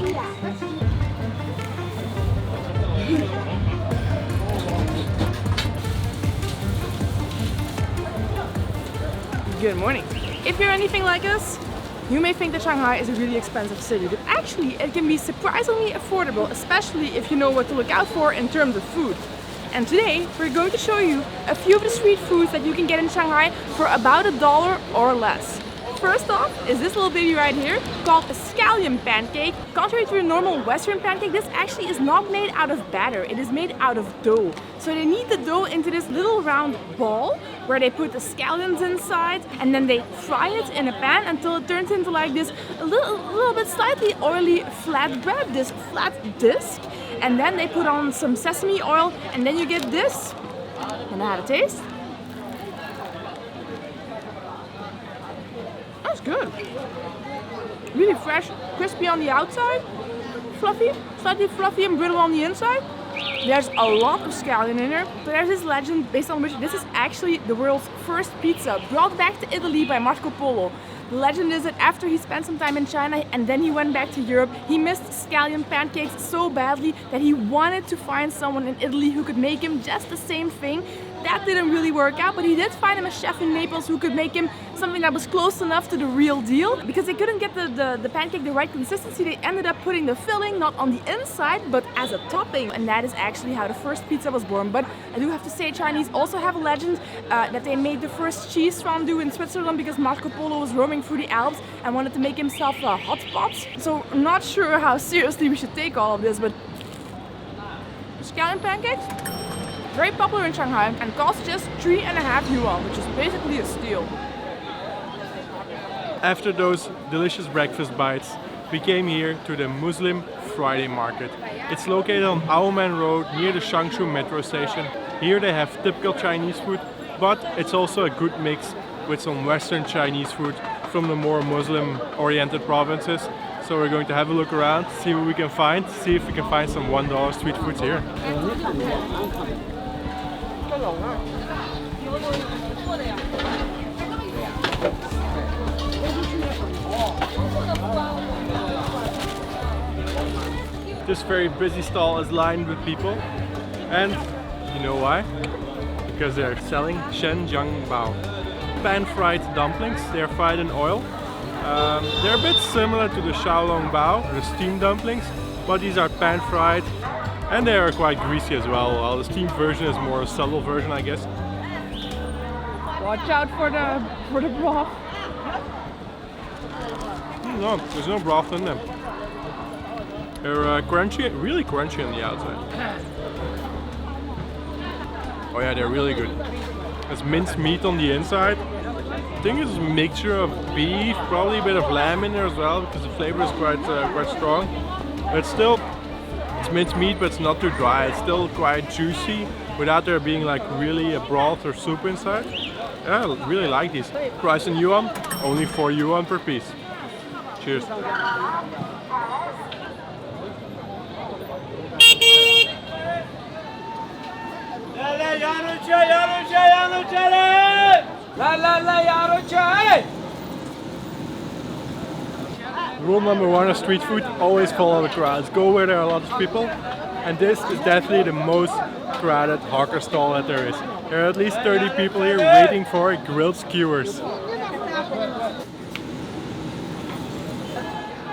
Good morning. If you're anything like us, you may think that Shanghai is a really expensive city, but actually it can be surprisingly affordable, especially if you know what to look out for in terms of food. And today we're going to show you a few of the street foods that you can get in Shanghai for about $1 or less. First off is this little baby right here called a scallion pancake. Contrary to a normal Western pancake, this actually is not made out of batter, it is made out of dough. So they knead the dough into this little round ball where they put the scallions inside and then they fry it in a pan until it turns into like this a little bit slightly oily flat bread, this flat disc. And then they put on some sesame oil and then you get this. And I had a taste. That's good. Really fresh, crispy on the outside, fluffy, slightly fluffy and brittle on the inside. There's a lot of scallion in there, but there's this legend based on which this is actually the world's first pizza brought back to Italy by Marco Polo. The legend is that after he spent some time in China and then he went back to Europe, he missed scallion pancakes so badly that he wanted to find someone in Italy who could make him just the same thing. That didn't really work out, but he did find him a chef in Naples who could make him something that was close enough to the real deal. Because they couldn't get the pancake the right consistency, they ended up putting the filling not on the inside, but as a topping. And that is actually how the first pizza was born. But I do have to say, Chinese also have a legend that they made the first cheese fondue in Switzerland because Marco Polo was roaming through the Alps and wanted to make himself a hot pot. So I'm not sure how seriously we should take all of this, but scallion pancakes? Very popular in Shanghai and costs just 3.5 yuan, which is basically a steal. After those delicious breakfast bites, we came here to the Muslim Friday market. It's located on Overland Road near the Changshu metro station. Here they have typical Chinese food, but it's also a good mix with some Western Chinese food from the more Muslim-oriented provinces. So we're going to have a look around, see what we can find, see if we can find some $1 street foods here. This very busy stall is lined with people, and you know why? Because they're selling Bao, pan-fried dumplings. They're fried in oil. They're a bit similar to the Bao, the steamed dumplings, but these are pan-fried. And they are quite greasy as well. Well, the steamed version is more a subtle version, I guess. Watch out for the broth. No, there's no broth in them. They're crunchy, really crunchy on the outside. Oh yeah, they're really good. There's minced meat on the inside. I think it's a mixture of beef, probably a bit of lamb in there as well, because the flavor is quite strong. But still, it's minced meat, but it's not too dry. It's still quite juicy without there being like really a broth or soup inside. Yeah, I really like these. Price in yuan, only 4 yuan per piece. Cheers. Rule number 1 of street food, always follow the crowds. Go where there are a lot of people. And this is definitely the most crowded hawker stall that there is. There are at least 30 people here waiting for grilled skewers.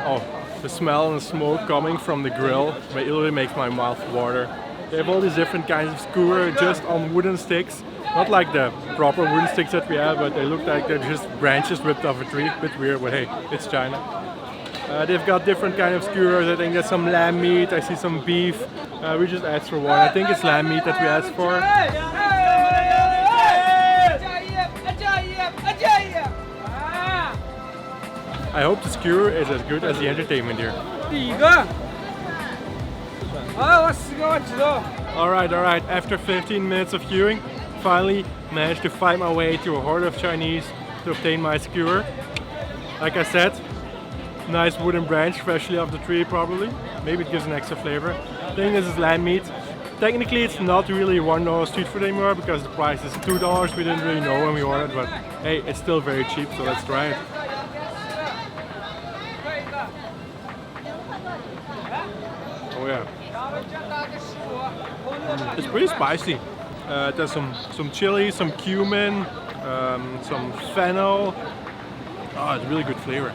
Oh, the smell and the smoke coming from the grill really makes my mouth water. They have all these different kinds of skewer just on wooden sticks. Not like the proper wooden sticks that we have, but they look like they're just branches ripped off a tree. A bit weird, but hey, it's China. They've got different kind of skewers. I think there's some lamb meat, I see some beef. We just asked for one. I think it's lamb meat that we asked for. I hope the skewer is as good as the entertainment here. Alright, after 15 minutes of queuing, finally managed to find my way to a horde of Chinese to obtain my skewer. Like I said, nice wooden branch, freshly off the tree probably. Maybe it gives an extra flavor. I think this is lamb meat. Technically it's not really $1 street food anymore because the price is $2. We didn't really know when we ordered, but hey, it's still very cheap, so let's try it. It's pretty spicy. There's some chili, some cumin, some fennel. Oh, it's really good flavor.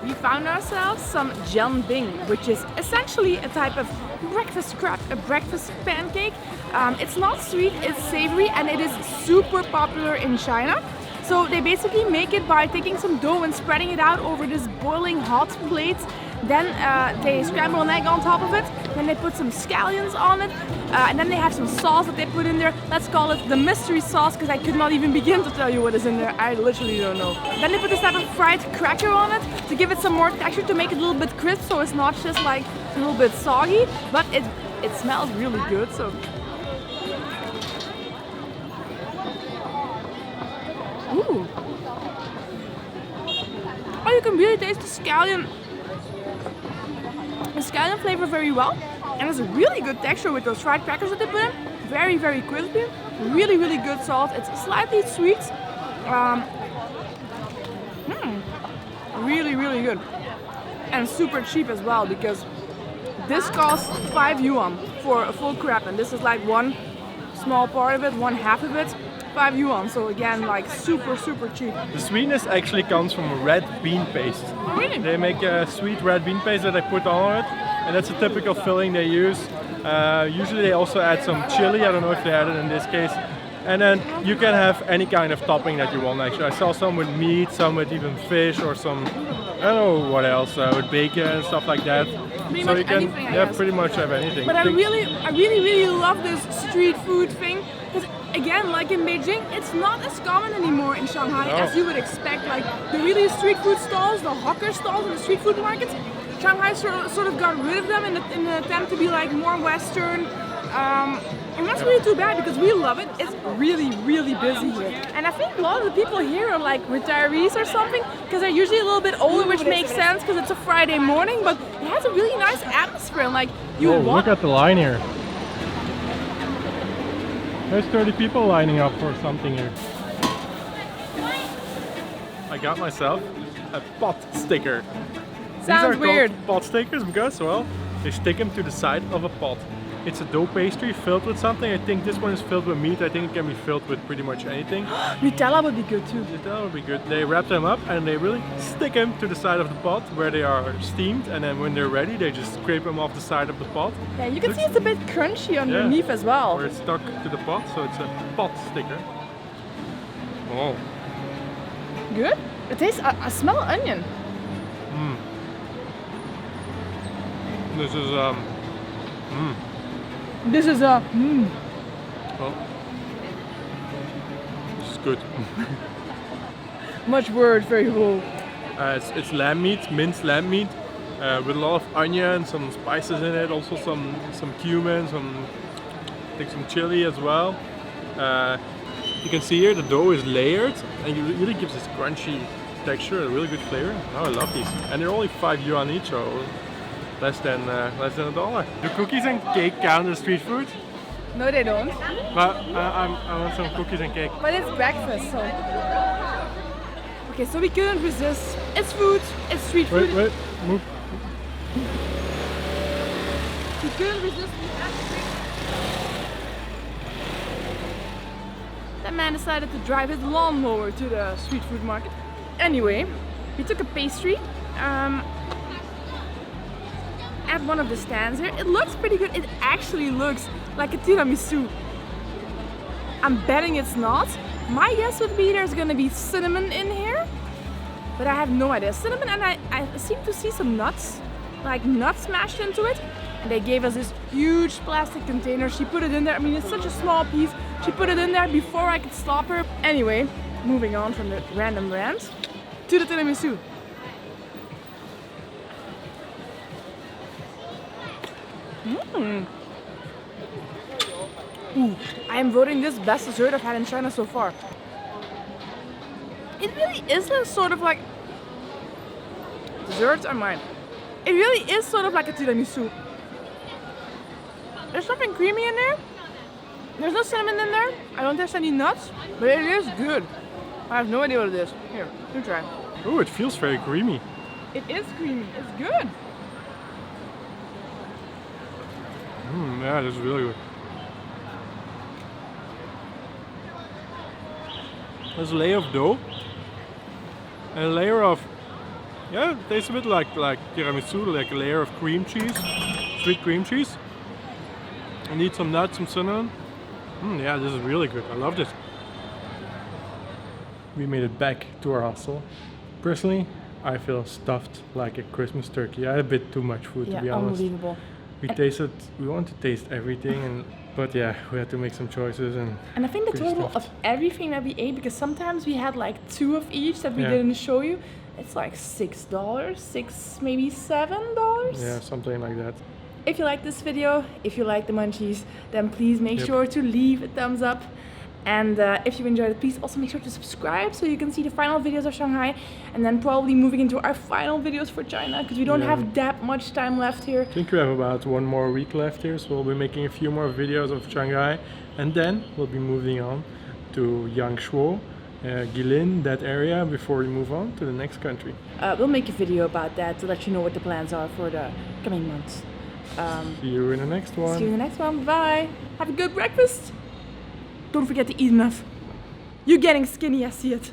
We found ourselves some dumplings, which is essentially a type of breakfast crab, a breakfast pancake. It's not sweet, it's savory, and it is super popular in China. So they basically make it by taking some dough and spreading it out over this boiling hot plate. Then they scramble an egg on top of it. Then they put some scallions on it. And then they have some sauce that they put in there. Let's call it the mystery sauce, because I could not even begin to tell you what is in there. I literally don't know. Then they put this type of fried cracker on it to give it some more texture, to make it a little bit crisp, so it's not just like a little bit soggy. But it smells really good. So. Ooh. Oh, you can really taste the scallion flavor very well, and it's a really good texture with those fried crackers that they put in. Very, very crispy. Really, really good salt. It's slightly sweet. Really, really good, and super cheap as well, because this costs 5 yuan for a full crab, and this is like one small part of it, one half of it. 5 yuan, so again, like super, super cheap. The sweetness actually comes from red bean paste. Oh, really? They make a sweet red bean paste that they put on it, and that's a typical filling they use. Usually they also add some chili, I don't know if they had it in this case. And then you can have any kind of topping that you want actually. I saw some with meat, some with even fish, or some, I don't know what else, with bacon and stuff like that. So you can pretty much have anything. But I really love this street food thing. Again, like in Beijing, it's not as common anymore in Shanghai as you would expect. Like the really street food stalls, the hawker stalls, and the street food markets, Shanghai sort of got rid of them in an attempt to be like more Western. And that's really too bad, because we love it. It's really, really busy here. And I think a lot of the people here are like retirees or something, because they're usually a little bit older, which makes sense because it's a Friday morning, but it has a really nice atmosphere. And like look at the line here. There's 30 people lining up for something here. I got myself a pot sticker. Sounds weird. These are called pot stickers because, well, they stick them to the side of a pot. It's a dough pastry filled with something. I think this one is filled with meat. I think it can be filled with pretty much anything. Nutella would be good too. Nutella would be good. They wrap them up and they really stick them to the side of the pot where they are steamed, and then when they're ready they just scrape them off the side of the pot. Yeah, you can see it's a bit crunchy underneath as well. Or it's stuck to the pot, so it's a pot sticker. Oh. Good? It tastes, I smell onion. This is This is Oh. This is good. Much words, very low. It's lamb meat, minced lamb meat, with a lot of onion, some spices in it, also some cumin, I think some chili as well. You can see here the dough is layered, and it really gives this crunchy texture, a really good flavor. Oh, I love these, and they're only 5 yuan each, so less than $1. Do cookies and cake count as street food? No, they don't. But I want some cookies and cake. But it's breakfast, so. Okay, so we couldn't resist. It's food. It's street food. Wait, move. We couldn't resist. That man decided to drive his lawnmower to the street food market. Anyway, we took a pastry. At one of the stands here. It looks pretty good. It actually looks like a tiramisu. I'm betting it's not. My guess would be there's gonna be cinnamon in here, but I have no idea. Cinnamon, and I seem to see some nuts, like nuts mashed into it. And they gave us this huge plastic container. She put it in there. I mean, it's such a small piece. She put it in there before I could stop her. Anyway, moving on from the random rant to the tiramisu. Ooh, I am voting this best dessert I've had in China so far. It really is a sort of like, desserts are mine. It really is sort of like a tiramisu. There's something creamy in there. There's no cinnamon in there. I don't taste any nuts, but it is good. I have no idea what it is. Here, you try. Oh, it feels very creamy. It is creamy. It's good. Yeah, this is really good. There's a layer of dough and a layer of, yeah, it tastes a bit like tiramisu, like a layer of cream cheese, sweet cream cheese. I need some nuts, some cinnamon. Yeah, this is really good. I love this. We made it back to our hostel. Personally, I feel stuffed like a Christmas turkey. I had a bit too much food, to be honest. Unbelievable. We want to taste everything, but yeah, we had to make some choices. And I think the total of everything that we ate, because sometimes we had like 2 of each that we didn't show you, it's like $6, maybe $7. Yeah, something like that. If you like this video, if you like the munchies, then please make sure to leave a thumbs up. And if you enjoyed it, please also make sure to subscribe so you can see the final videos of Shanghai, and then probably moving into our final videos for China, because we don't have that much time left here. I think we have about 1 more week left here, so we'll be making a few more videos of Shanghai, and then we'll be moving on to Yangshuo, Guilin, that area, before we move on to the next country. We'll make a video about that to let you know what the plans are for the coming months. See you in the next one. See you in the next one. Bye. Have a good breakfast. Don't forget to eat enough. You're getting skinny, I see it.